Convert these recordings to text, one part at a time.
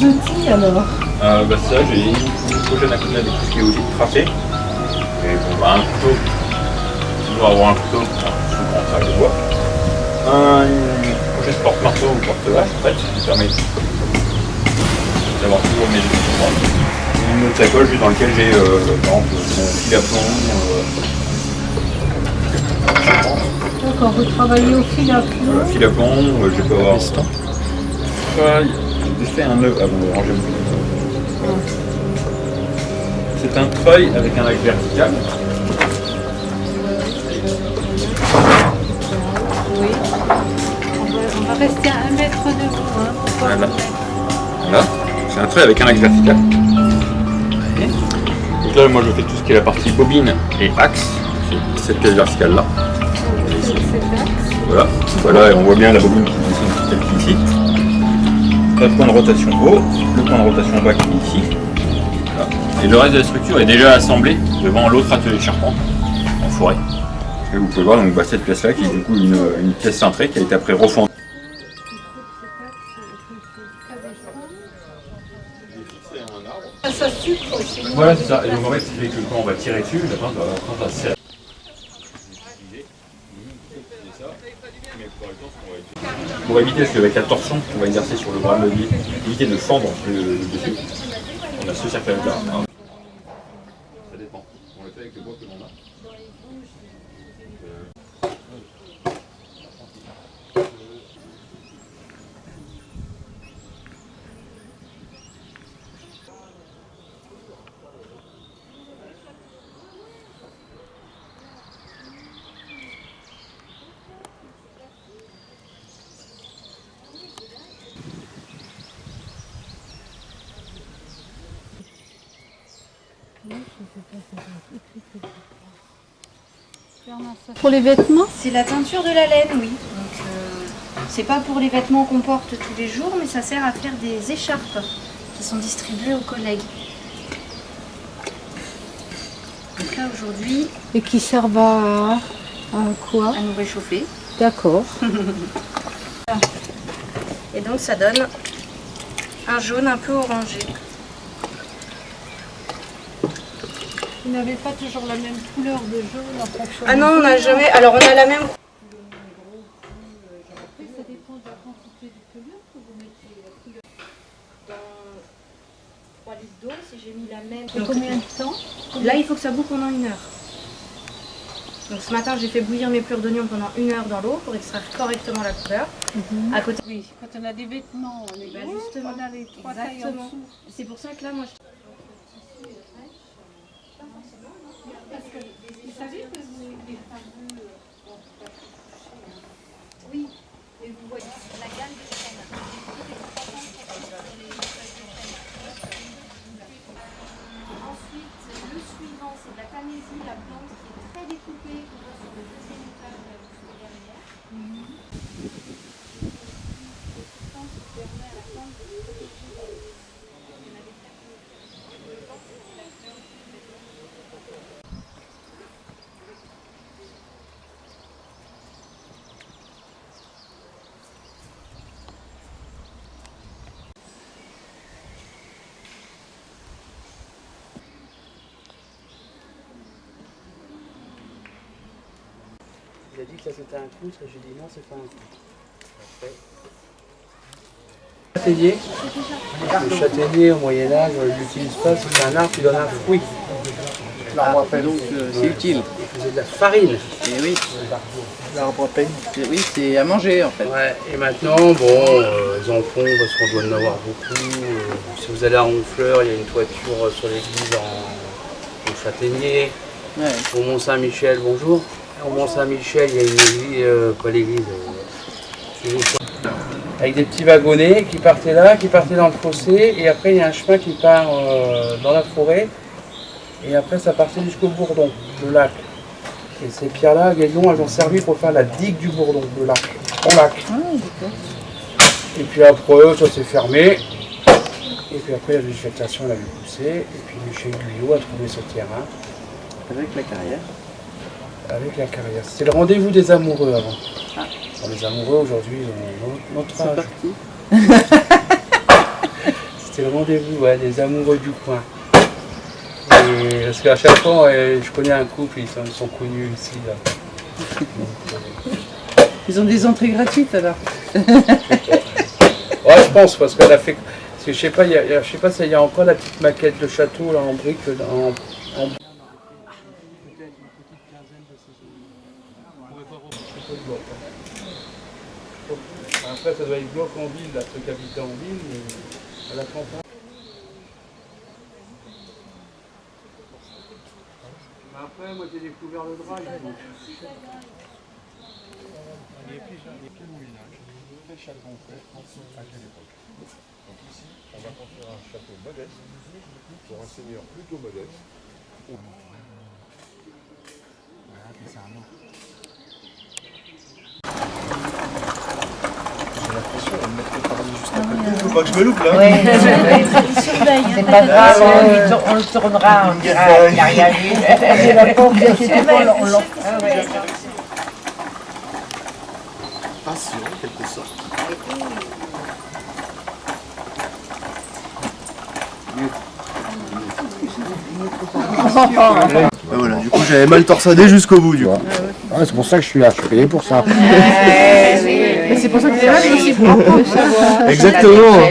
outils alors? Ça, j'ai une pochette à côté avec tout ce qui est outils de tracé. Et bon, un couteau. Toujours avoir un couteau, souvent ça je vois. Une pochette porte-marteau ou porte-vache en fait, qui permet d'avoir toujours mes outils sur moi. Une autre sacoche dans laquelle j'ai par exemple mon fil à plomb. D'accord, vous travaillez au fil à plomb. Fil à plomb, je peux avoir. J'ai fait un nœud avant de ranger mon fil. C'est un treuil avec un axe vertical. Oui. On va rester à 1 mètre de vous. Hein, Voilà. Voilà. C'est un treuil avec un axe vertical. Donc là, moi je fais tout ce qui est la partie bobine et axe. C'est cette pièce verticale là. Voilà. Voilà, et on voit bien la bobine qui descend telle qu'ici. Le point de rotation haut, le point de rotation bas qui est ici. Voilà. Et le reste de la structure est déjà assemblé devant l'autre atelier de charpente en forêt. Et vous pouvez voir donc, cette pièce là qui est du coup une pièce cintrée qui a été après refondue. Ça sucre aussi. Voilà, c'est ça. Et donc en fait, c'est que quand on va tirer dessus, la plante va serrer. Pour éviter, parce qu'avec la torsion qu'on va exercer sur le bras de levier, éviter de fendre le dessus, on a ce cercle-là. Ça dépend. On le fait avec le bois que l'on a. Pour les vêtements? C'est la teinture de la laine, oui. Donc, c'est pas pour les vêtements qu'on porte tous les jours, mais ça sert à faire des écharpes qui sont distribuées aux collègues. Donc là aujourd'hui. Et qui servent à quoi? À nous réchauffer. D'accord. Et donc ça donne un jaune un peu orangé. Vous n'avez pas toujours la même couleur de jaune en fonction? Ah non, on n'a jamais. Alors on a la même. Ça dépend de la quantité de pelure que vous mettez. Dans 3 litres d'eau, si j'ai mis la même. Et combien de temps? Là, il faut que ça boue pendant 1 heure. Donc ce matin, j'ai fait bouillir mes plures d'oignon pendant 1 heure dans l'eau pour extraire correctement la couleur. À côté. Oui, quand on a des vêtements, on est justement. on a les 3 tailles en dessous. C'est pour ça que là, moi, je... Parce que vous savez que les fameux... Oui, et vous voyez la gamme de chêne. Ensuite, le suivant, c'est de la tanésie, la plante qui est très découpée, qu'on voit sur le deuxième étage de la bouche derrière. Cette plante qui permet à la plante de se protéger des... Il y en avait 4 autres. C'est la fleur qui fait. Il a dit que ça c'était un coutre et j'ai dit non, c'est pas un coutre. Châtaignier. Le châtaignier au Moyen-Âge, on ne l'utilise pas, c'est un arbre qui donne un fruit. L'arbre à pain, donc c'est utile. Il faisait de la farine. Et oui, l'arbre à pain, oui, c'est à manger en fait. Ouais, et maintenant, bon, ils en font parce qu'on doit en avoir beaucoup. Si vous allez à Honfleur, il y a une toiture sur l'église en châtaignier. Ouais. Au Mont-Saint-Michel, bonjour. Au Mont-Saint-Michel, il y a une église, pas l'église, avec des petits wagonnets qui partaient là, qui partaient dans le fossé, et après il y a un chemin qui part dans la forêt, et après ça partait jusqu'au Bourdon, le lac. Et ces pierres-là, à Gaillon, elles ont servi pour faire la digue du Bourdon, le lac, en lac. Et puis après, ça s'est fermé, et puis après la végétation elle a poussé, et puis Michel Guyot a trouvé ce terrain. Avec la carrière. Avec la carrière. C'était le rendez-vous des amoureux avant. Ah. Bon, les amoureux aujourd'hui, notre âge. C'est parti. C'était c'est le rendez-vous des amoureux du coin. Et, parce qu'à chaque fois, je connais un couple, ils sont connus ici. Là. Ils ont des entrées gratuites alors. Ouais, je pense, parce qu'elle a fait. Parce que je sais pas, je sais pas s'il y a encore la petite maquette de château là en briques. Après, ça doit être bloc en ville, là, truc habité en ville, mais à la campagne. Mais après, moi j'ai découvert le drive. Donc. Les pieds moulinage, très château fait, à quelle époque. Donc ici, on va construire un château modeste, pour un seigneur plutôt modeste. Voilà, puis c'est un nom. J'ai l'impression de me mettre parler juste à côté. Faut pas que je me loupe là. Ouais, c'est pas grave, on le tournera, on dira qu'il n'y a rien eu. Passion, en quelque sorte. Voilà, du coup j'avais mal torsadé jusqu'au bout du coup. Ouais, c'est pour ça que je suis là, je suis payé pour ça. C'est pour ça que c'est là aussi pour savoir. Exactement.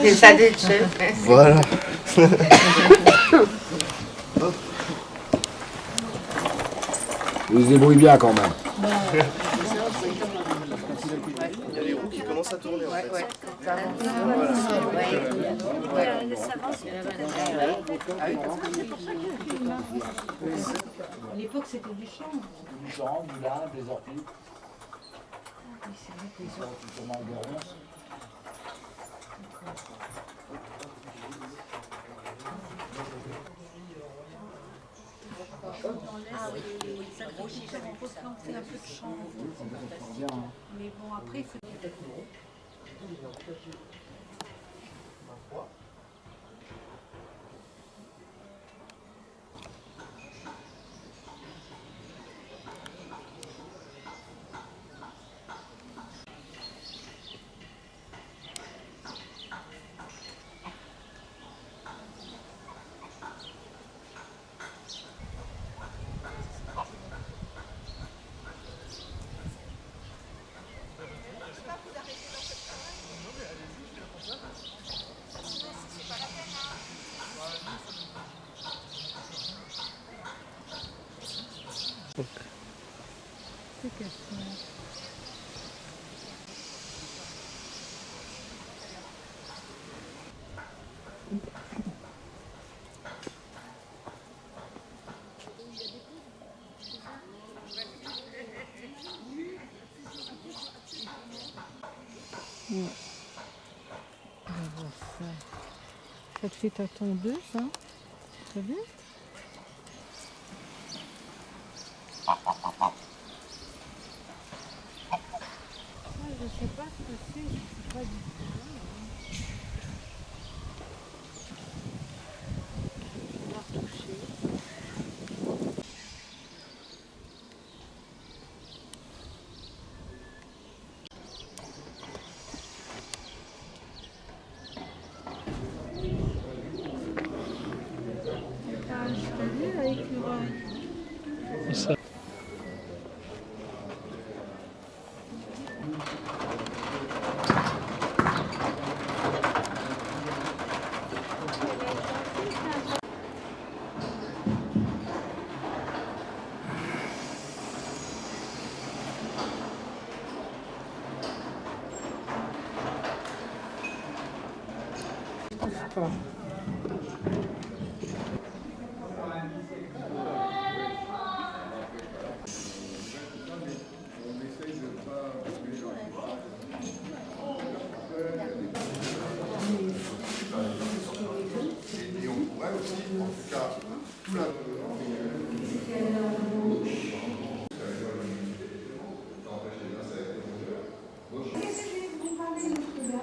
C'est ça d'être chef. Voilà. Il se débrouille bien quand même. Il y a les roues qui commencent à tourner en fait. À l'époque, c'était du champ. Du champ, du lin, des orties. C'est vrai que les orties tournent de ronces. Ah oui, ça grossit, on peut planter un peu de champ. Mais bon, après, il faut... Ça te fait ta tondeuse, hein? Très bien. Je sais pas ce que c'est, je sais pas du tout. On va retoucher. Avec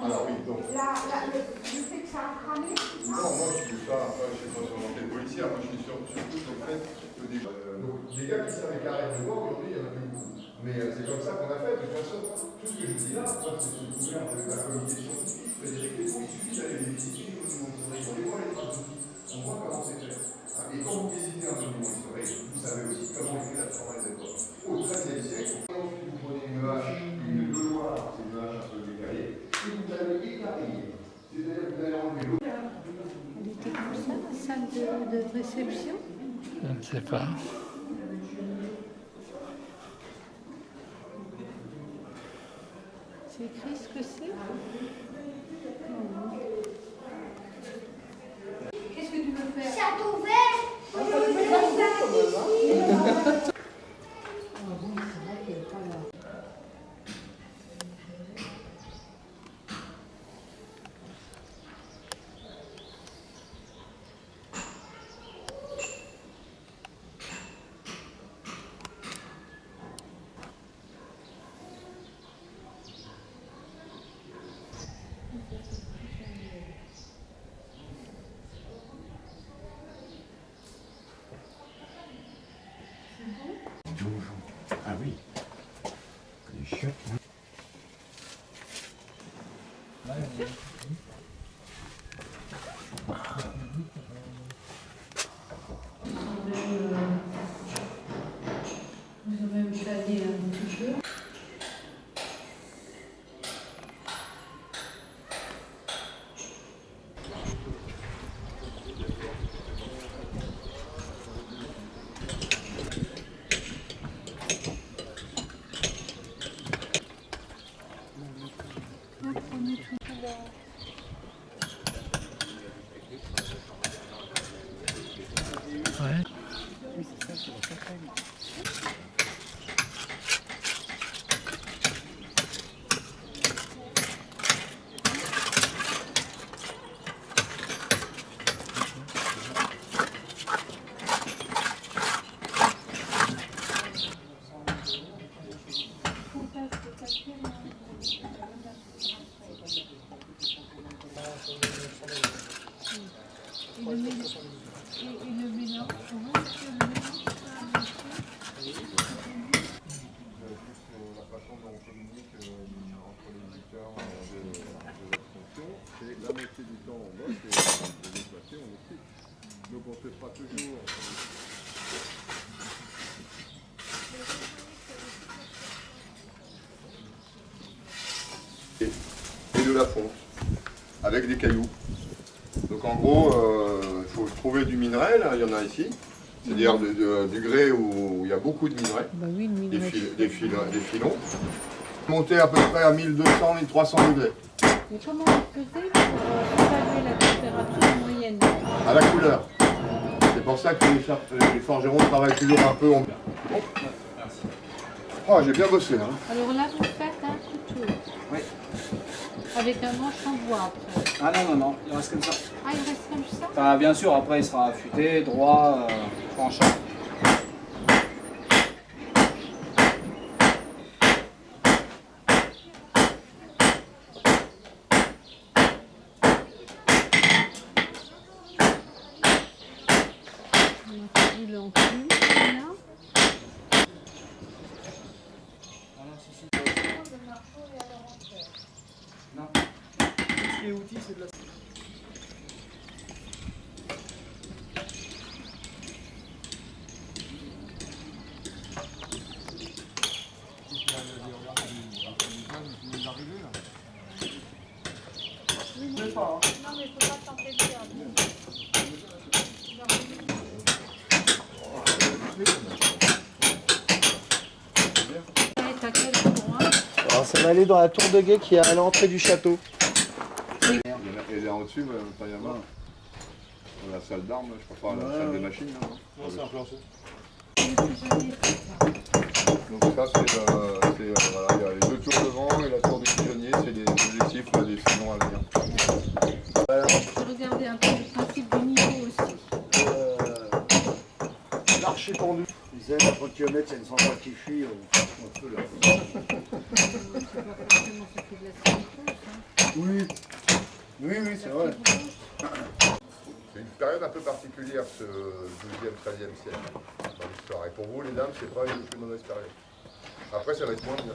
Alors oui, donc. Le fait que ça a cramé. Non, moi je suis pas, je suis pas sur l'enquête policière, moi je suis surtout sur le fait que des gars qui savaient carrément de voir, aujourd'hui il y en a plus beaucoup. Mais c'est comme ça qu'on a fait. De toute façon, tout ce que je vous dis là, c'est soutenir avec la comité scientifique, Frédéric Lévaux, il suffit d'aller les visiter au monument historique. On les voit les traces d'outils, on voit comment c'est fait. Et quand vous visitez un monument historique, vous savez aussi comment était la forêt de l'époque. Au XIIIe siècle, ensuite vous prenez une hache, une beuloire, c'est une hache un peu décalée, et vous allez écariller. C'est-à-dire que vous allez enlever l'eau. Elle était comme ça, la salle de réception. Je ne sais pas. C'est écrit ce que c'est. Qu'est-ce que tu veux faire? Château vert. Ah oui. Les chiottes. Vous aurez me planer un petit peu. La moitié du temps, on bosse et la deuxième moitié, on explique. Donc on se fera toujours. Et de la fonte, avec des cailloux. Donc en gros, il faut trouver du minerai, là, il y en a ici. C'est-à-dire du grès où il y a beaucoup de minerais, Bah oui, le minerai. des filons. Monter à peu près à 1200-1300 degrés. Mais comment vous faisiez pour évaluer la température moyenne? À la couleur. C'est pour ça que les forgerons travaillent toujours un peu en... Oh, j'ai bien bossé, hein. Alors là, vous faites un couteau. Oui. Avec un manche en bois après. Ah non, non, non, il reste comme ça. Ah, il reste comme ça? Enfin, bien sûr, après il sera affûté, droit, tranchant. On a fait l'enclume, là. Non. Tout ce qui est outils, c'est de la... Non, mais il ne faut pas tenter de faire. Alors ça va aller dans la tour de guet qui est à l'entrée du château. Et là au-dessus, pas y avoir. Dans la salle d'armes, je crois pas, la salle des machines. Là, non, c'est un plancher. Donc ça, voilà, il y a les deux tours devant et la tour du pigeonnier, c'est des objectifs, là, des filons à venir. Regardez un peu le principe du niveau aussi. L'archer pendu. Ils aiment à 30 km, il y a une centrale qui fuit, on peut là. Oui, oui, oui, c'est vrai. C'est une période un peu particulière, ce 12e, 13e siècle, dans l'histoire. Et pour vous, les dames, c'est pas une plus mauvaise période. Après, ça va être moins bien.